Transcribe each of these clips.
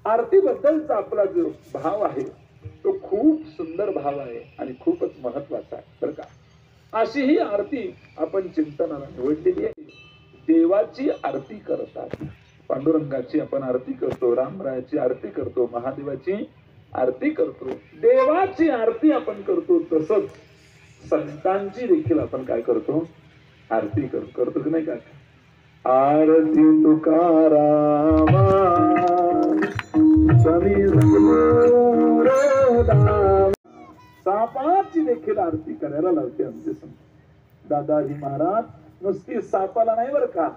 आरती बद्दलचा आपला जो भाव आहे तो खूप सुंदर भाव आहे आणि खूपच महत्वाचा आहे बरं का. अशी ही आरती आपण चिंतनाला निवडलेली आहे. देवाची आरती करतात, पांडुरंगाची आपण आरती करतो, रामरायाची आरती करतो, महादेवाची आरती करतो, देवाची आरती आपण करतो. तसंच संतांची देखील आपण काय करतो, आरती करतो की नाही का. आरती तुकारामा सापाची देखील आरती करायला लावते आमचे संत. दादाजी महाराज नुसती सापाला नाही बरं का,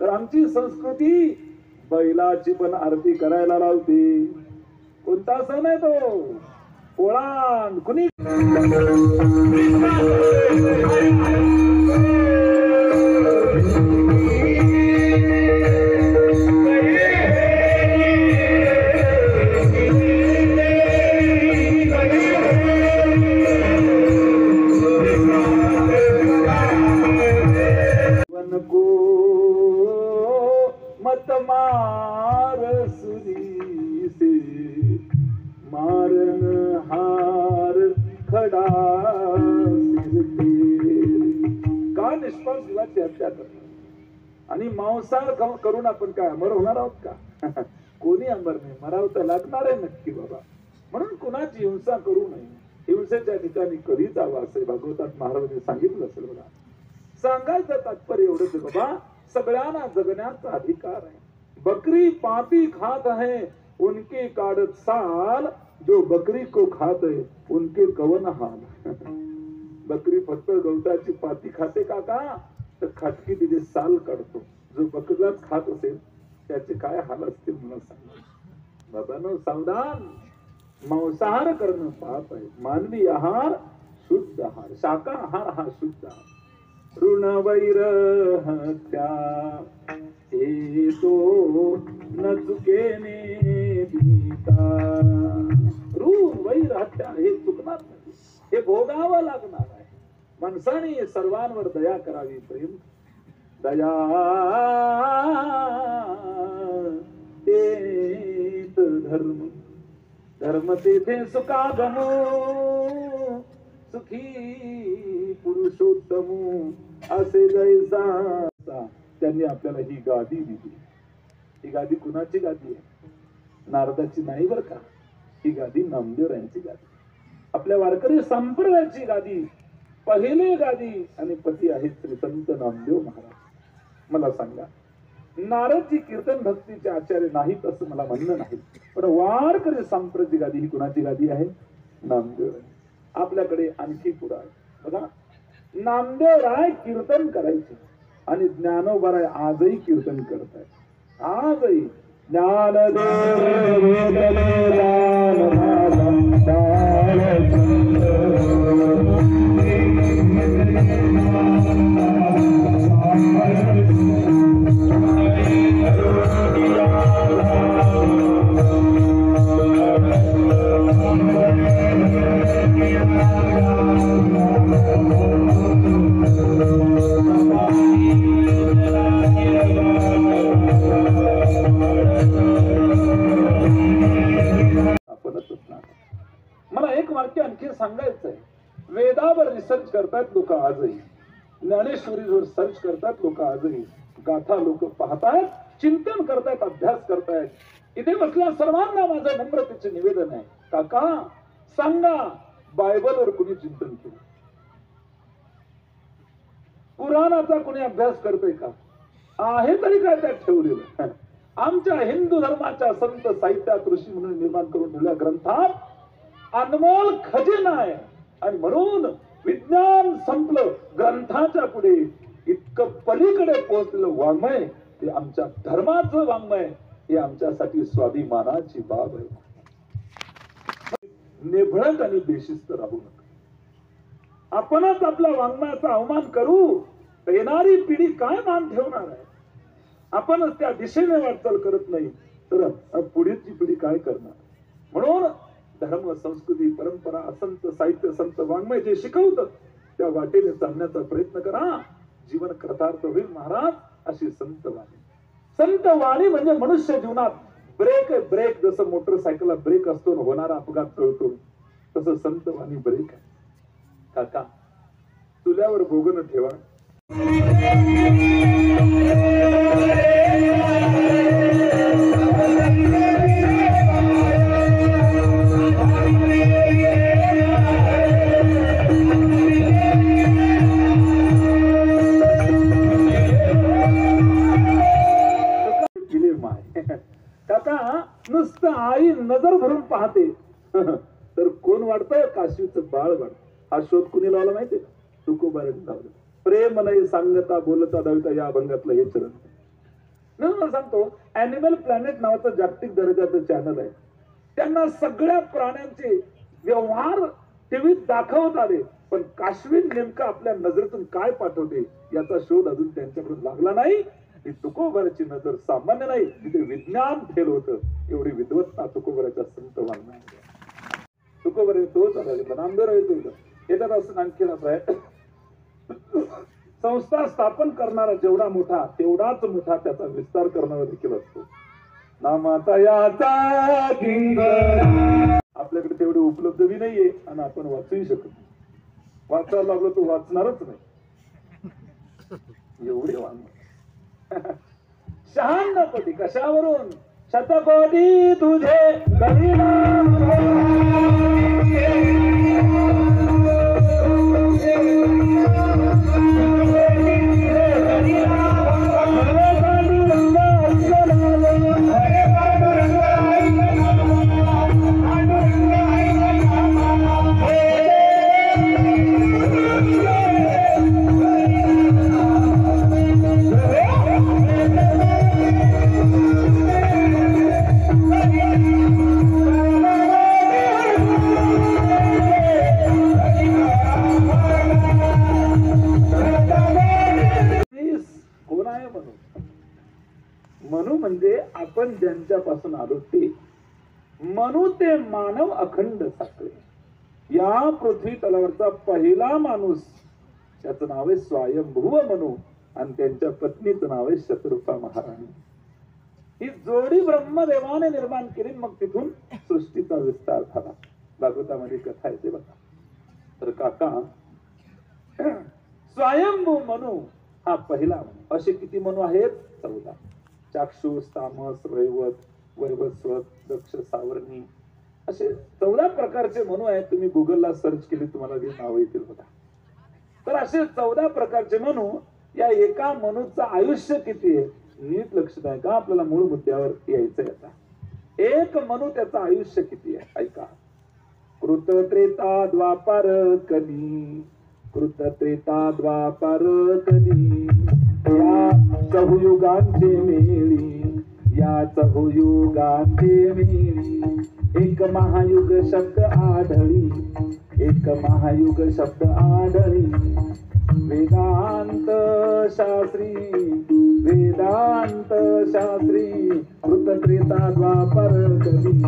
तर आमची संस्कृती बैलाची पण आरती करायला लावते. कोणता सण आहे तो, ओळान कुणी मत मार सुरी से मारन हार खडा का निष्पाप जीवाची हत्या करतात आणि मांसाहार करून आपण काय अमर होणार आहोत का. कोणी अमर नाही, मरावं तर लागणार आहे नक्की बाबा. म्हणून कुणाची हिंसा करू नये. हिंसेच्या ठिकाणी कधी जावं असे भागवतात महाराजांनी सांगितलं असेल बघा. सांगायचं तात्पर्य एवढंच बाबा, सगळ्यांना जगण्याचा अधिकार आहे. बकरी पाती खात है उनके काढत साल, जो बकरी को खात है उनके कवन हाल. बकरी फक्त गवताची पाती खाते काका, तर खाटकी तिचे साल काढतो. जो बकरीलाच खात असेल त्याचे काय हाल असतील मला सांगा. बाबांनो सावधान, मांसाहार करणं पाप आहे. मानवी आहार शुद्ध आहार, शाकाहार हा शुद्ध आहार. ऋण वैर हत्या हे तो न चुकेने भीता. ऋण वैर हत्या हे चुकणार नाही, हे भोगावं लागणार आहे. माणसाने सर्वांवर दया करावी, प्रेम दया तेच धर्म, धर्म तेथे सुखागमो, सुखी पुरुषोत्तम असे जैसा. त्यांनी आपल्याला ही गादी दिली. ही गादी कुणाची गादी आहे, नारदाची नाही बर का. ही गादी नामदेवरायांची गादी, आपल्या वारकरी संप्रदायाची गादी, पहिले गादी. आणि पती आहेत श्री संत नामदेव महाराज. मला सांगा, नारदजी कीर्तन भक्तीचे आचार्य नाहीत असं मला म्हणणं नाही, पण वारकरी संप्रदायाची गादी ही कुणाची गादी आहे, नामदेव. आपल्याकडे आणखी पुढे आहे बघा. नामदेव राय कीर्तन करायचे आणि ज्ञानोबाराय आजही कीर्तन करताय. आजही ज्ञानदेव मला एक वाक्य आणखी सांगायचंय. वेदावर रिसर्च करतात लोक आजही, ज्ञानेश्वरीवर सर्च करतात लोक आजही, गाथा लोक पाहतायत, चिंतन करतायत, अभ्यास करतायत. इथे बसल्या सर्वांना माझं नम्रतेचे निवेदन आहे, काका सांगा बायबलवर कुणी चिंतन केलं, कुराणाचा कुणी अभ्यास करतोय का, आहे तरी काय त्यात ठेवलेलं. आमच्या हिंदू धर्माच्या संत साहित्यात ऋषी म्हणून निर्माण करून ठेवल्या ग्रंथात अनमोल खजिना आहे. आणि म्हणून विज्ञान संपलं, ग्रंथाच्या पुढे इतकं पलीकडे पोहोचलेलं वाङ्मय ते आमच्या धर्माचं वाङ्मय, हे आमच्यासाठी स्वाभिमानाची बाब आहे. निभळत आणि बेशिस्त राहू नका. आपणच आपल्या वाङ्मयाचा अवमान करू तर येणारी पिढी काय मान ठेवणार आहे. आपणच त्या दिशेने वाटचाल करत नाही तर पुढीलची पिढी काय करणार. म्हणून धर्म, संस्कृती, परंपरा, असंत साहित्य, संत वाङ्मय जे शिकवतात त्या वाटेने चालण्याचा प्रयत्न करा. जीवन कृतार्थ होईल महाराज. अशी संत वाणी. संत वाणी म्हणजे मनुष्य जीवनात ब्रेक ब्रेक, जसं मोटरसायकलला ब्रेक असतो ना, होणारा अपघात कळतो, तसं संत वाणी ब्रेक आहे. काका चुल्यावर भोगन ठेवा. काका नुसतं आई नजर भरून पाहते तर कोण वाढतंय? काशीचं बाळ वाढत. हा शोध कुणी लावला माहितीये का? तुकोबाराने लावला. प्रेम नाही सांगता बोलता दविता या अभंगातलं हे चरण. म्हणून सांगतो, अॅनिमल प्लॅनेट नावाचं जागतिक दर्जाचं चॅनल आहे. त्यांना सगळ्या प्राण्यांचे व्यवहार टीव्हीत दाखवत आले, पण काश्मीर नेमकं आपल्या नजरेतून काय पाठवते याचा शोध अजून त्यांच्याकडून लागला नाही. ही तुकोबाराची नजर सामान्य नाही, तिथे विज्ञान फेल होतं. एवढी विद्वत्ता तुकोबाराच्या संत वाङ्मयात. तुकोबाराने तोच आला नामदेव येतो येतात असं आणखीन असं आहे. संस्था स्थापन करणारा जेवढा मोठा तेवढाच मोठा त्याचा विस्तार करणारा देखील असतो. नामाचा याचा आपल्याकडे तेवढे उपलब्ध बी नाहीये आणि आपण वाचूही शकत नाही. वाचायला लागलो तो वाचणारच नाही, एवढे वाङ्मय. शहाण्णवकोटी कशावरून? शतकोटी तुझे आपण ज्यांच्यापासून आलो ते मनू, ते मानव अखंड साखळे. या पृथ्वी तलावरचा पहिला माणूस, त्याचं नाव आहे स्वयंभुव मनू आणि त्यांच्या पत्नीचं नाव आहे शतरूपा महाराणी. ही जोडी ब्रह्मदेवाने निर्माण केली. मग तिथून सृष्टीचा विस्तार झाला. भागवतामध्ये कथा येते बघा. तर काका स्वयंभू मनू हा पहिला मनू. असे किती मनू आहेत? 14. चाक्षुष, तामस, रैवत, वैवस्वत, दक्ष, सावर्णी, असे 14 प्रकारचे मनू आहेत. तुम्ही गुगलला सर्च केले तुम्हाला ते नाव येतील बघा. तर असे 14 प्रकारचे मनू. या एका मनूचं आयुष्य किती आहे? नीट लक्ष द्या का, आपल्याला मूळ मुद्द्यावर यायचंय आता. एक मनू त्याचं आयुष्य किती आहे ऐका. कृत त्रेता द्वापार कली, कृत त्रेता द्वापार कली, या चहुयुगांचे मेळी, या चहुयुगांचे मेळी. एक महायुग शब्द आढळी, एक महायुग शब्द आढळी. वेदांत शास्त्री, वेदांत शास्त्री. कृत त्रेता द्वापार कली,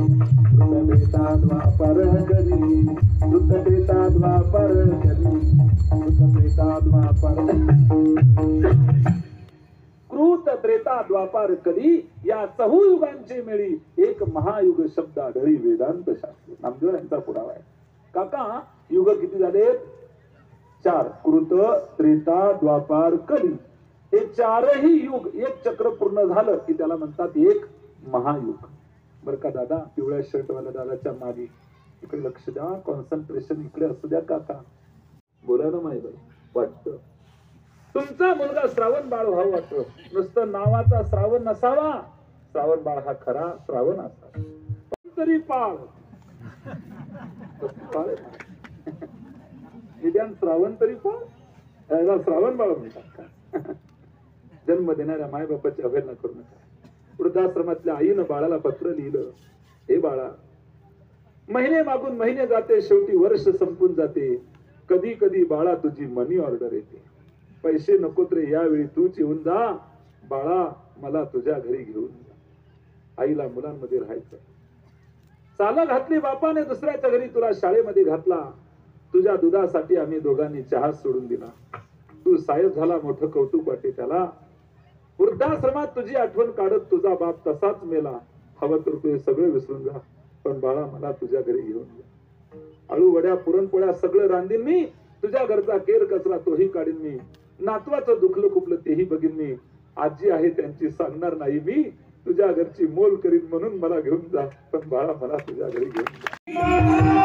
कृत त्रेता द्वापार कली, कृत त्रेता द्वापार कली, कृत त्रेता द्वापार. कृत त्रेता द्वापार कली, या चहुयुगांचे मेळी, एक महायुग शब्द आढळी. वेदांत शास्त्री. नामदेव यांचा पुरावा आहे. काका युग किती झाले? 4. कृत त्रेता द्वापार कली. हे 4ही युग एक चक्र पूर्ण झालं की त्याला म्हणतात एक महायुग. बर का दादा, पिवळ्या शर्टवाल्या दादाच्या मागे इकडे लक्ष द्या. कॉन्सन्ट्रेशन इकडे असू द्या. काका बोलायला माहिती वाटतं तुमचा मुलगा श्रावण बाळ व्हावं वाटतं. नुसतं नावाचा श्रावण नसावा. श्रावण बाळ हा खरा श्रावण असावा. तरी पाळ निदान श्रावण तरी पाळ. श्रावण बाळ म्हणतात का? जन्म देणाऱ्या माय बापाची अवहेलना करू नका. वृद्धाश्रमातल्या आईनं बाळाला पत्र लिहिलं, हे बाळा, महिने मागून महिने जाते, शेवटी वर्ष संपून जाते. कधी कधी बाळा तुझी मनी ऑर्डर येते. पैसे नकोत रे, यावेळी तूच येऊन जा. बाळा मला तुझ्या घरी घेऊन जा. आईला मुलांमध्ये राहायचं. चाला घातली बापाने दुसऱ्याच्या घरी, तुला शाळेमध्ये घातला. तुझ्या दुधासाठी आम्ही दोघांनी चहा सोडून दिला. तू साहेब झाला, मोठं कौतुक वाटे त्याला. वृद्धाश्रमात तुझी आठवण काढत तुझा बाप तसाच मेला. हवं तर तू हे सगळं विसरून जा, पण बाळा मला तुझ्या घरी घेऊन जा. आळू वड्या पुरणपोळ्या सगळं रांधीन मी, तुझ्या घरचा केर कचरा तोही काढीन मी, नातवाचं दुखलं खुपलं तेही बघीन मी, आजी आहे त्यांची सांगणार नाही मी, तुझ्या घरची मोल करीन म्हणून मला घेऊन जा, पण बाळा मला तुझ्या घरी घेऊन जा.